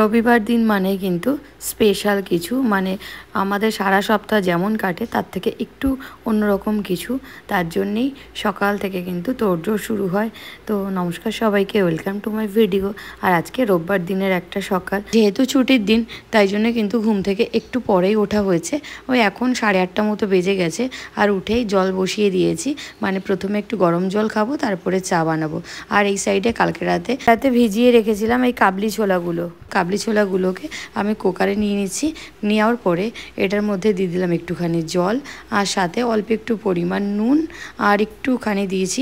রবিবার দিন মানে কিন্তু স্পেশাল কিছু, মানে আমাদের সারা সপ্তাহ যেমন কাটে তার থেকে একটু অন্যরকম কিছু। তার জন্যেই সকাল থেকে কিন্তু তোড়জোড় শুরু হয়। তো নমস্কার সবাইকে, ওয়েলকাম টু মাই ভিডিও। আর আজকে রোববার দিনের একটা সকাল, যেহেতু ছুটির দিন তাই জন্য কিন্তু ঘুম থেকে একটু পরেই ওঠা হয়েছে। ওই এখন 8:30 মতো বেজে গেছে। আর উঠেই জল বসিয়ে দিয়েছি, মানে প্রথমে একটু গরম জল খাবো, তারপরে চা বানাবো। আর এই সাইডে কালকে রাতে ভিজিয়ে রেখেছিলাম এই কাবলি ছোলাগুলোকে আমি কুকারে নিয়ে নিচ্ছি। নেওয়ার পরে এটার মধ্যে দিয়ে দিলাম একটুখানি জল, আর সাথে অল্প একটু পরিমাণ নুন, আর একটুখানি দিয়েছি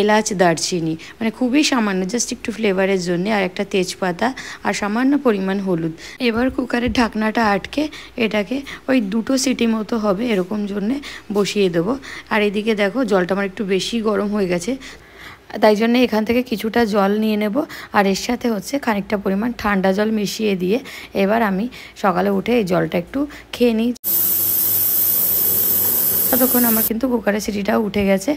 এলাচ দারচিনি, মানে খুবই সামান্য, জাস্ট একটু ফ্লেভারের জন্য, আর একটা তেজপাতা, আর সামান্য পরিমাণ হলুদ। এবার কুকারের ঢাকনাটা আটকে এটাকে ওই 2 সিটি মতো হবে এরকম জন্যে বসিয়ে দেবো। আর এদিকে দেখো জলটা আমার একটু বেশি গরম হয়ে গেছে, তাই জন্য এখান থেকে কিছুটা জল নিয়ে নেব, আর এর সাথে হচ্ছে খানিকটা পরিমাণ ঠান্ডা জল মিশিয়ে দিয়ে এবার আমি সকালে উঠে এই জলটা একটু খেয়ে নিই। ততক্ষণ আমার কিন্তু কুকারের সিটিটাও উঠে গেছে।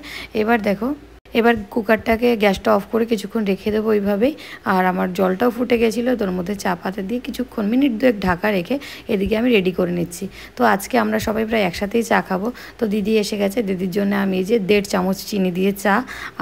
এবার কুকারটাকে গ্যাসটা অফ করে কিছুক্ষণ রেখে দেবো ওইভাবেই। আর আমার জলটাও ফুটে গেছিলো, তোর মধ্যে চা পাতা দিয়ে কিছুক্ষণ মিনিট 2 ঢাকা রেখে এদিকে আমি রেডি করে নিচ্ছি। তো আজকে আমরা সবাই প্রায় একসাথেই চা খাবো। তো দিদি এসে গেছে, দিদির জন্য আমি এই যে 1.5 চামচ চিনি দিয়ে চা,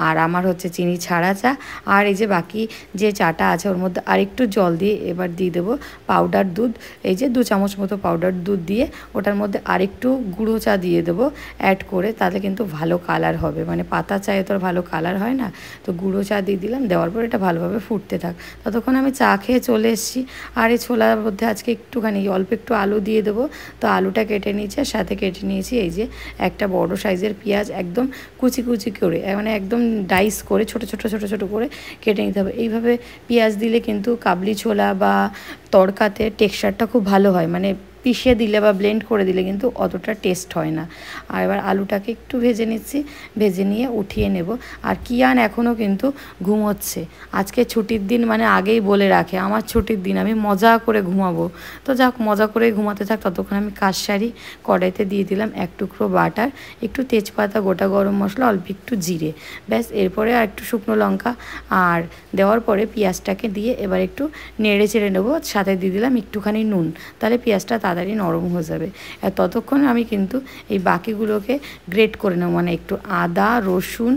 আর আমার হচ্ছে চিনি ছাড়া চা, আর এই যে বাকি যে চাটা আছে ওর মধ্যে আরেকটু জল দিয়ে এবার দিয়ে দেবো পাউডার দুধ। এই যে 2 চামচ মতো পাউডার দুধ দিয়ে ওটার মধ্যে আরেকটু গুঁড়ো চা দিয়ে দেবো অ্যাড করে, তাহলে কিন্তু ভালো কালার হবে, মানে পাতা চায়ে তো ভালো কালার হয় না। তো গুঁড়ো চা দিয়ে দিলাম, দেওয়ার পর এটা ভালোভাবে ফুটতে থাক। ততক্ষণ আমি চা খেয়ে চলে এসেছি। আর এই ছোলার মধ্যে আজকে একটুখানি অল্প একটু আলু দিয়ে দেবো। তো আলুটা কেটে নিয়েছি, আর সাথে কেটে নিয়েছি এই যে একটা বড় সাইজের পেঁয়াজ, একদম কুচি কুচি করে, মানে একদম ডাইস করে ছোট ছোট করে কেটে নিতে হবে। এইভাবে পেঁয়াজ দিলে কিন্তু কাবলি ছোলা বা তড়কাতে টেক্সচারটা খুব ভালো হয়, মানে পিষে দিলে বা ব্লেন্ড করে দিলে কিন্তু অতটা টেস্ট হয় না। আর এবার আলুটাকে একটু ভেজে নিচ্ছি, ভেজে নিয়ে উঠিয়ে নেব। আর কিয়ান এখনও কিন্তু ঘুমোচ্ছে। আজকে ছুটির দিন, মানে আগেই বলে রাখে আমার ছুটির দিন, আমি মজা করে ঘুমাবো। তো যাক, মজা করে ঘুমাতে থাক, ততক্ষণ আমি কাজ সারি। কড়াইতে দিয়ে দিলাম 1 টুকরো বাটার, একটু তেজপাতা, গোটা গরম মশলা, অল্প একটু জিরে, ব্যাস। এরপরে আর একটু শুকনো লঙ্কা, আর দেওয়ার পরে পেঁয়াজটাকে দিয়ে এবার একটু নেড়ে চেড়ে নেবো। সাথে দিয়ে দিলাম একটুখানি নুন, তাহলে পেঁয়াজটা তাড়াতাড়ি নরম হয়ে যাবে। আর ততক্ষণ আমি কিন্তু এই বাকিগুলোকে গ্রেট করে নেব, মানে একটু আদা, রসুন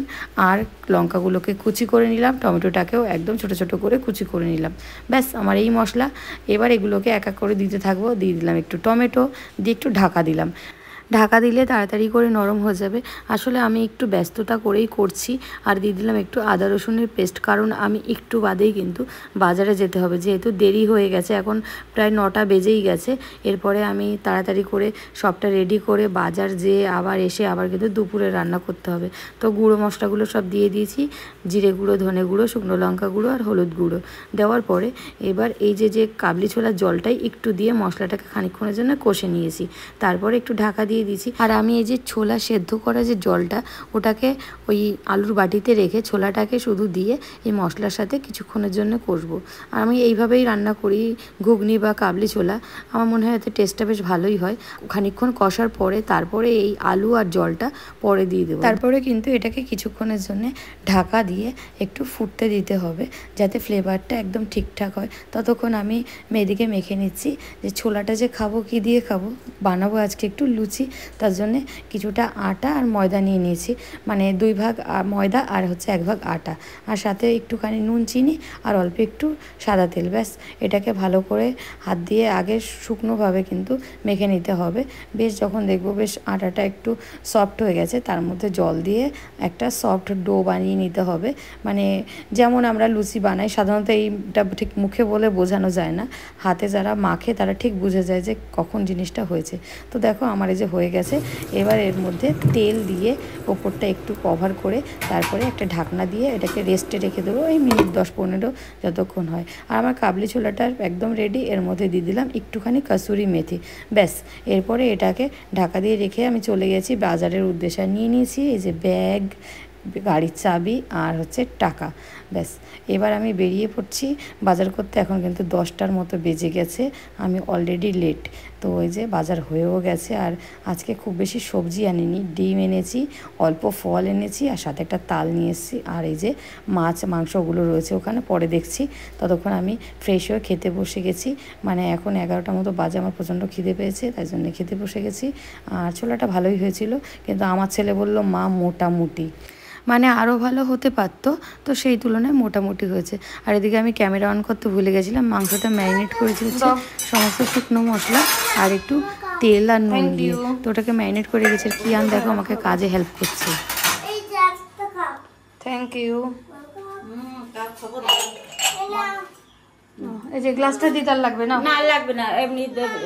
আর লঙ্কাগুলোকে কুচি করে নিলাম, টমেটোটাকেও একদম ছোট ছোট করে কুচি করে নিলাম। ব্যাস আমার এই মশলা। এবার এগুলোকে এক এক করে দিতে থাকবো। দিয়ে দিলাম একটু টমেটো, দিয়ে একটু ঢাকা দিলাম। ঢাকা দিলে তাড়াতাড়ি করে নরম হয়ে যাবে। আসলে আমি একটু ব্যস্ততা করেই করছি। আর দিয়ে দিলাম একটু আদা রসুনের পেস্ট, কারণ আমি একটু বাদেই কিন্তু বাজারে যেতে হবে, যেহেতু দেরি হয়ে গেছে, এখন প্রায় 9টা বেজেই গেছে। এরপরে আমি তাড়াতাড়ি করে সবটা রেডি করে বাজার যেয়ে আবার এসে আবার কিন্তু দুপুরে রান্না করতে হবে। তো গুঁড়ো মশলাগুলো সব দিয়ে দিয়েছি, জিরে গুঁড়ো, ধনে গুঁড়ো, শুকনো লঙ্কা গুঁড়ো আর হলুদ গুঁড়ো। দেওয়ার পরে এবার এই যে কাবলি ছোলার জলটাই একটু দিয়ে মশলাটাকে খানিকক্ষণের জন্য কষে নিয়েছি। তারপরে একটু ঢাকা দিয়ে দিয়েছি। আর আমি এই যে ছোলা সেদ্ধ করা যে জলটা, ওটাকে ওই আলুর বাটিতে রেখে ছোলাটাকে শুধু দিয়ে এই মশলার সাথে কিছুক্ষণের জন্য কষবো। আর আমি এইভাবেই রান্না করি ঘুগনি বা কাবলি ছোলা। আমার মনে হয় এতে টেস্টটা বেশ ভালোই হয়। খানিকক্ষণ কষার পরে তারপরে এই আলু আর জলটা পরে দিয়ে দেবো। তারপরে কিন্তু এটাকে কিছুক্ষণের জন্য ঢাকা দিয়ে একটু ফুটতে দিতে হবে, যাতে ফ্লেভারটা একদম ঠিকঠাক হয়। ততক্ষণ আমি মেয়েদিকে মেখে নিচ্ছি যে ছোলাটা যে খাবো, কি দিয়ে খাবো, বানাবো আজকে একটু লুচি। তার জন্যে কিছুটা আটা আর ময়দা নিয়ে নিয়েছি, মানে 2 ভাগ ময়দা আর হচ্ছে 1 ভাগ আটা, আর সাথে একটুখানি নুন, চিনি আর অল্প একটু সাদা তেল। ব্যাস এটাকে ভালো করে হাত দিয়ে আগে শুকনোভাবে কিন্তু মেখে নিতে হবে। বেশ যখন দেখবো বেশ আটাটা একটু সফট হয়ে গেছে, তার মধ্যে জল দিয়ে একটা সফট ডো বানিয়ে নিতে হবে। মানে যেমন আমরা লুচি বানাই সাধারণত, এইটা ঠিক মুখে বলে বোঝানো যায় না, হাতে যারা মাখে তারা ঠিক বুঝে যায় যে কখন জিনিসটা হয়েছে। তো দেখো আমার এই যে হয়ে গেছে। এবার এর মধ্যে তেল দিয়ে ওপরটা একটু কভার করে তারপরে একটা ঢাকনা দিয়ে এটাকে রেস্টে রেখে দেবো এই মিনিট 10-15 যতক্ষণ হয়। আর আমার কাবলি ছোলাটা একদম রেডি। এর মধ্যে দিয়ে দিলাম একটুখানি কাসুরি মেথি, ব্যাস। এরপরে এটাকে ঢাকা দিয়ে রেখে আমি চলে গেছি বাজারের উদ্দেশ্যে। নিয়ে নিয়েছি এই যে ব্যাগ, গাড়ির চাবি আর হচ্ছে টাকা, ব্যাস। এবার আমি বেরিয়ে পড়ছি বাজার করতে। এখন কিন্তু 10টার মতো বেজে গেছে, আমি অলরেডি লেট। তো ওই যে বাজার হয়েও গেছে। আর আজকে খুব বেশি সবজি আনিনি, ডিম এনেছি, অল্প ফল এনেছি, আর সাথে একটা তাল নিয়ে এসেছি। আর এই যে মাছ মাংসগুলো রয়েছে ওখানে, পরে দেখছি। ততক্ষণ আমি ফ্রেশ হয়ে খেতে বসে গেছি। মানে এখন 11টার মতো বাজে, আমার প্রচণ্ড খিদে পেয়েছে, তাই জন্য খেতে বসে গেছি। আর ছোলাটা ভালোই হয়েছিল, কিন্তু আমার ছেলে বলল মা মোটামুটি, মানে আরও ভালো হতে পারতো, তো সেই তুলনায় মোটামুটি হয়েছে। আর এদিকে আমি ক্যামেরা অন করতে ভুলে গেছিলাম, মাংসটা ম্যারিনেট করেছি হচ্ছে সমস্ত শুকনো মশলা আর একটু তেল আর নুন দিয়ে, তো ওটাকে ম্যারিনেট করে গেছে। আর কিয়ান দেখো আমাকে কাজে হেল্প করছে। Thank you. এই যে গ্লাসটা দিতে লাগবে না? না লাগবে না, এমনি দেবে।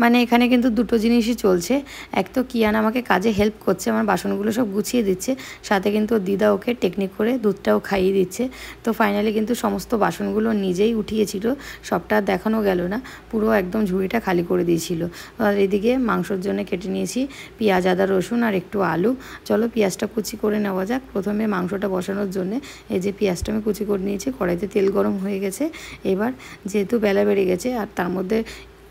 মানে এখানে কিন্তু দুটো জিনিসই চলছে। এক তো কিয়ান আমাকে কাজে হেল্প করছে, আমার বাসনগুলো সব গুছিয়ে দিচ্ছে, সাথে কিন্তু দিদা ওকে টেকনিক করে দুধটাও খাইয়ে দিচ্ছে। তো ফাইনালি কিন্তু সমস্ত বাসনগুলো নিজেই উঠিয়েছিল, সবটা দেখানো গেল না, পুরো একদম ঝুড়িটা খালি করে দিয়েছিল। আর এদিকে মাংসর জন্য কেটে নিয়েছি পেঁয়াজ, আদা, রসুন আর একটু আলু। চলো পেঁয়াজটা কুচি করে নেওয়া যাক। প্রথমে মাংসটা বসানোর জন্য এই যে পেঁয়াজটা আমি কুচি করে নিয়েছি, কড়াইতে তেল গরম হয়ে গেছে। এবার যেহেতু বেলা বেড়ে গেছে আর তার মধ্যে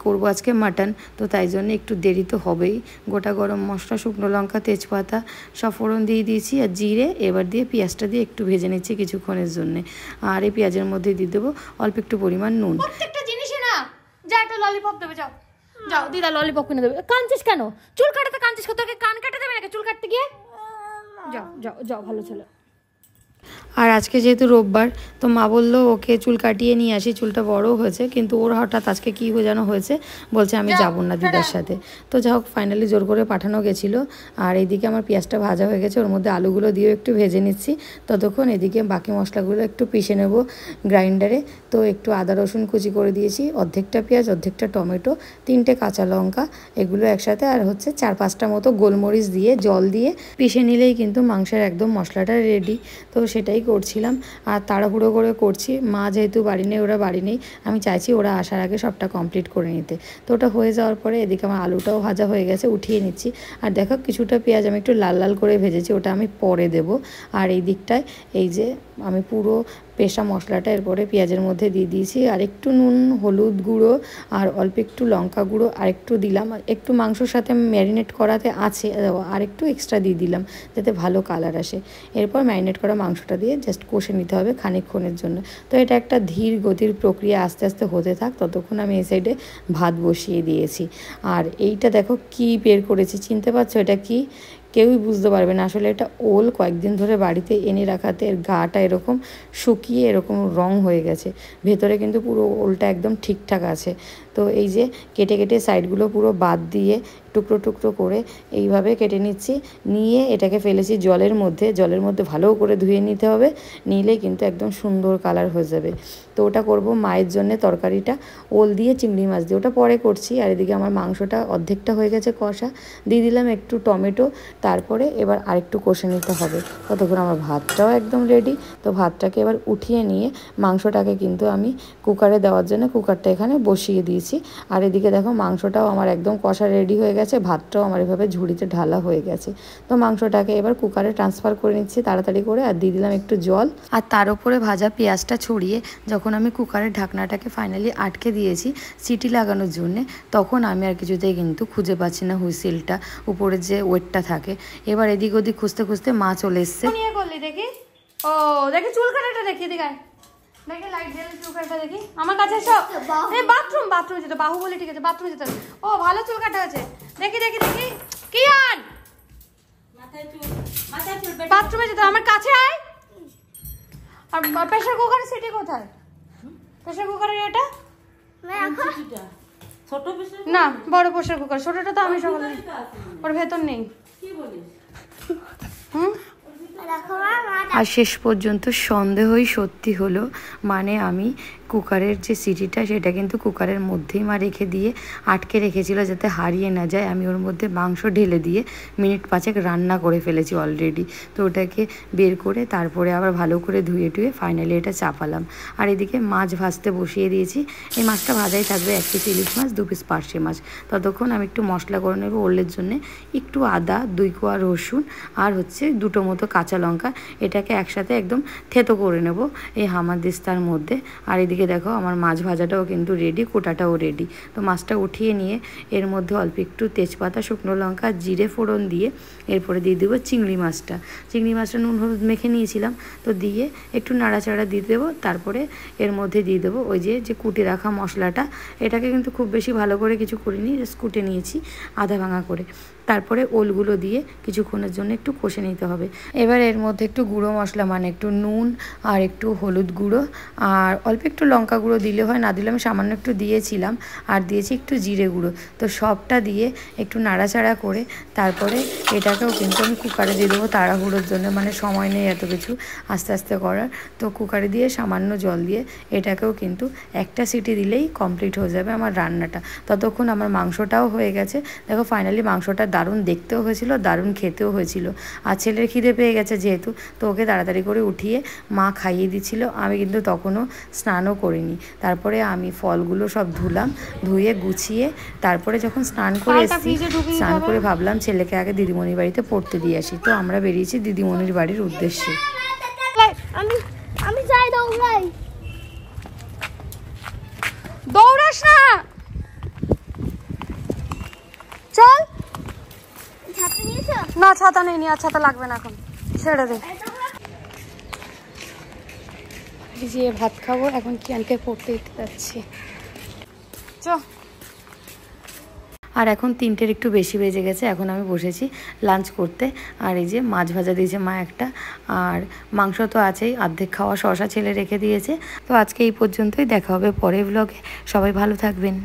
করবো আজকে মাটন, তো তাই জন্য একটু দেরি তো হবেই। গোটা গরম মশলা, শুকনো লঙ্কা, তেজপাতা সব ফোড়ন দিয়ে দিয়েছি আর জিরে। এবার দিয়ে পেঁয়াজটা দিয়ে একটু ভেজে নিচ্ছি কিছুক্ষণের জন্যে। আর এই পেঁয়াজের মধ্যে দিয়ে দেবো অল্প একটু পরিমাণ নুন। প্রত্যেকটা জিনিসে না, যা একটা ললিপপ দেবে, যাও যাও দিদা ললিপপ কিনে দেবে। কাঁদছিস কেন? চুল কাটাতে কাঁদছিস, তোকে কান কাটে দেবে নাকি চুল কাটতে গিয়ে? যাও যাও যাও, ভালো ছেলে। আর আজকে যেহেতু রোববার, তো মা বললো ওকে চুল কাটিয়ে নিয়ে আসি, চুলটা বড়ও হয়েছে, কিন্তু ওর হঠাৎ আজকে কী যেন হয়েছে, বলছে আমি যাবো না দিদার সাথে। তো যা হোক ফাইনালি জোর করে পাঠানো গেছিলো। আর এইদিকে আমার পেঁয়াজটা ভাজা হয়ে গেছে, ওর মধ্যে আলুগুলো দিয়েও একটু ভেজে নিচ্ছি। ততক্ষণ এদিকে বাকি মশলাগুলো একটু পিষে নেব গ্রাইন্ডারে। তো একটু আদা রসুন কুচি করে দিয়েছি, অর্ধেকটা পেঁয়াজ, অর্ধেকটা টমেটো, 3টে কাঁচা লঙ্কা, এগুলো একসাথে, আর হচ্ছে 4-5টা মতো গোলমরিচ দিয়ে জল দিয়ে পিষে নিলেই কিন্তু মাংসের একদম মশলাটা রেডি। তো সেটাই করছিলাম, আর তাড়াহুড়ো করে করছি। মা যেহেতু বাড়ি নেই, ওরা বাড়ি নেই, আমি চাইছি ওরা আসার আগে সবটা কমপ্লিট করে নিতে। তো ওটা হয়ে যাওয়ার পরে এদিকে আমার আলুটাও ভাজা হয়ে গেছে, উঠিয়ে নিচ্ছি। আর দেখো কিছুটা পেঁয়াজ আমি একটু লাল লাল করে ভেজেছি, ওটা আমি পরে দেব। আর এই দিকটায় এই যে আমি পুরো পেশা মশলাটা এরপরে পেঁয়াজের মধ্যে দিয়ে দিয়েছি। আর একটু নুন, হলুদ গুঁড়ো আর অল্প একটু লঙ্কা গুঁড়ো আর একটু দিলাম, একটু মাংসর সাথে ম্যারিনেট করাতে আছে, আর একটু এক্সট্রা দিয়ে দিলাম যাতে ভালো কালার আসে। এরপর ম্যারিনেট করা মাংসটা দিয়ে জাস্ট কষে নিতে হবে খানিকক্ষণের জন্য। তো এটা একটা ধীর গতির প্রক্রিয়া, আস্তে আস্তে হতে থাক। ততক্ষণ আমি এই সাইডে ভাত বসিয়ে দিয়েছি। আর এইটা দেখো কি বের করেছি, চিনতে পারছো এটা কি? কেউই বুঝতে পারবে না। আসলে এটা ওল, কয়েকদিন ধরে বাড়িতে এনে রাখাতে এর গাটা এরকম শুকিয়ে এরকম রং হয়ে গেছে, ভেতরে কিন্তু পুরো ওলটা একদম ঠিকঠাক আছে। তো এই যে কেটে কেটে সাইডগুলো পুরো বাদ দিয়ে টুকরো টুকরো করে এইভাবে কেটে নিচ্ছি। নিয়ে এটাকে ফেলেছি জলের মধ্যে, জলের মধ্যে ভালো করে ধুয়ে নিতে হবে, নিলে কিন্তু একদম সুন্দর কালার হয়ে যাবে। তো ওটা করব মায়ের জন্য, তরকারিটা ওল দিয়ে চিংড়ি মাছ দিয়ে, ওটা পরে করছি। আর এদিকে আমার মাংসটা অর্ধেকটা হয়ে গেছে কষা, দিয়ে দিলাম একটু টমেটো, তারপরে এবার আরেকটু কষে নিতে হবে। ততক্ষণ আমার ভাতটাও একদম রেডি। তো ভাতটাকে এবার উঠিয়ে নিয়ে মাংসটাকে কিন্তু আমি কুকারে দেওয়ার জন্য কুকারটা এখানে বসিয়ে দিয়েছি। আর এদিকে দেখো মাংসটাও আমার একদম কষা রেডি হয়ে গেছে, ভাতটাও আমার এভাবে ঝুড়িতে ঢালা হয়ে গেছে। তো মাংসটাকে এবার কুকারে ট্রান্সফার করে নিচ্ছি তাড়াতাড়ি করে, আর দিয়ে দিলাম একটু জল। আর তার উপরে ভাজা পেঁয়াজটা ছড়িয়ে যখন আমি কুকারের ঢাকনাটাকে ফাইনালি আটকে দিয়েছি সিটি লাগানোর জন্যে, তখন আমি আর কিছুতেই কিন্তু খুঁজে পাচ্ছি না হুইসেলটা, উপরে যে ওয়েটটা থাকে। এবার এদিক ওদিক খুঁজতে খুঁজতে মা চলে এসছে। নিয়ে করলি দেখি, ও দেখি চুল কাটাটা দেখি, দেখি দেখি লাইট জ্বালে চুল কাটা দেখি। আমার কাছে এসো, এই বাথরুম যেতে, বাহুবলী, ঠিক আছে বাথরুম যেতে হবে। ও ভালো চুল কাটা আছে, দেখি দেখি দেখি। কি আন বাথরুমে যেতে, আমার কাছে আয়। আর প্রেসার কুকারের সিটি কোথায়? প্রেসার কুকারের এটা না, বড় প্রেসার কুকার, ছোটটা তো আমি সকালে, ওর ভেতর নেই। আর শেষ পর্যন্ত সন্দেহই সত্যি হলো, মানে আমি কুকারের যে সিটিটা সেটা কিন্তু কুকারের মধ্যেই মা রেখে দিয়ে আটকে রেখেছিল যাতে হারিয়ে না যায়। আমি ওর মধ্যে মাংস ঢেলে দিয়ে মিনিট 5 রান্না করে ফেলেছি অলরেডি। তো ওটাকে বের করে তারপরে আবার ভালো করে ধুয়ে টুয়ে ফাইনালি এটা চাপালাম। আর এদিকে মাছ ভাজতে বসিয়ে দিয়েছি। এই মাছটা ভাজাই থাকবে, 1 পিস ইলিশ মাছ, 2 পিস পার্শে মাছ। ততক্ষণ আমি একটু মশলা করে নেবো ওলের জন্য। একটু আদা, 2 কোয়া রসুন আর হচ্ছে 2টো মতো কাঁচা লঙ্কা, এটাকে একসাথে একদম থেতো করে নেব এই হামাদিস্তার মধ্যে। আর এদিকে দেখো আমার মাছ ভাজাটাও কিন্তু রেডি, কোটাটাও রেডি। তো মাছটা উঠিয়ে নিয়ে এর মধ্যে অল্প একটু তেজপাতা, শুকনো লঙ্কা, জিরে ফোড়ন দিয়ে এরপরে দিয়ে দেবো চিংড়ি মাছটা। চিংড়ি মাছটা নুন হলুদ মেখে নিয়েছিলাম, তো দিয়ে একটু নাড়াচাড়া দিয়ে দেবো। তারপরে এর মধ্যে দিয়ে দেবো ওই যে কুটে রাখা মশলাটা। এটাকে কিন্তু খুব বেশি ভালো করে কিছু করিনি, জাস্ট কুটে নিয়েছি আধা ভাঙা করে। তারপরে ওলগুলো দিয়ে কিছুক্ষণের জন্য একটু কষে নিতে হবে। এবার এর মধ্যে একটু গুঁড়ো মশলা মানে একটু নুন আর একটু হলুদ গুঁড়ো আর অল্প একটু লঙ্কা গুঁড়ো দিলে হয়, না দিলে আমি সামান্য একটু দিয়েছিলাম। আর দিয়েছি একটু জিরে গুঁড়ো। তো সবটা দিয়ে একটু নাড়াচাড়া করে তারপরে এটাকেও কিন্তু আমি কুকারে দিয়ে দেবো তাড়াহুড়োর জন্য, মানে সময় নেই এত কিছু আস্তে আস্তে করার। তো কুকারে দিয়ে সামান্য জল দিয়ে এটাকেও কিন্তু একটা সিটি দিলেই কমপ্লিট হয়ে যাবে আমার রান্নাটা। ততক্ষণ আমার মাংসটাও হয়ে গেছে। দেখো ফাইনালি মাংসটা দারুণ দেখতেও হয়েছিল, দারুণ খেতেও হয়েছিল। আর ছেলের খিদে পেয়ে গেছে যেহেতু, তো ওকে তাড়াতাড়ি করে উঠিয়ে মা খাইয়ে দিচ্ছিল। আমি কিন্তু তখনও স্নানও করিনি। তারপরে আমি ফলগুলো সব ধুলাম, ধুয়ে গুছিয়ে তারপরে যখন স্নান করে এসেছি, স্নান করে ভাবলাম ছেলেকে আগে দিদিমণির বাড়িতে পড়তে দিয়ে আসি। তো আমরা বেরিয়েছি দিদিমণির বাড়ির উদ্দেশ্যে। আমি যাই, দৌড়াই। দৌড়াস না, চল। ছাতা নিয়েছো? না ছাতা নেই, আর ছাতা লাগবে না এখন, ছেড়ে দে। যে ভাত খাবো এখন, কিয়ানকে পড়তে দিতে যাচ্ছি। চ। আর এখন 3টের একটু বেশি বেজে গেছে, এখন আমি বসেছি লাঞ্চ করতে। আর এই যে মাছ ভাজা দিয়েছে মা একটা, আর মাংস তো আছেই, অর্ধেক খাওয়া শসা ছেলে রেখে দিয়েছে। তো আজকে এই পর্যন্তই, দেখা হবে পরের ব্লগে। সবাই ভালো থাকবেন।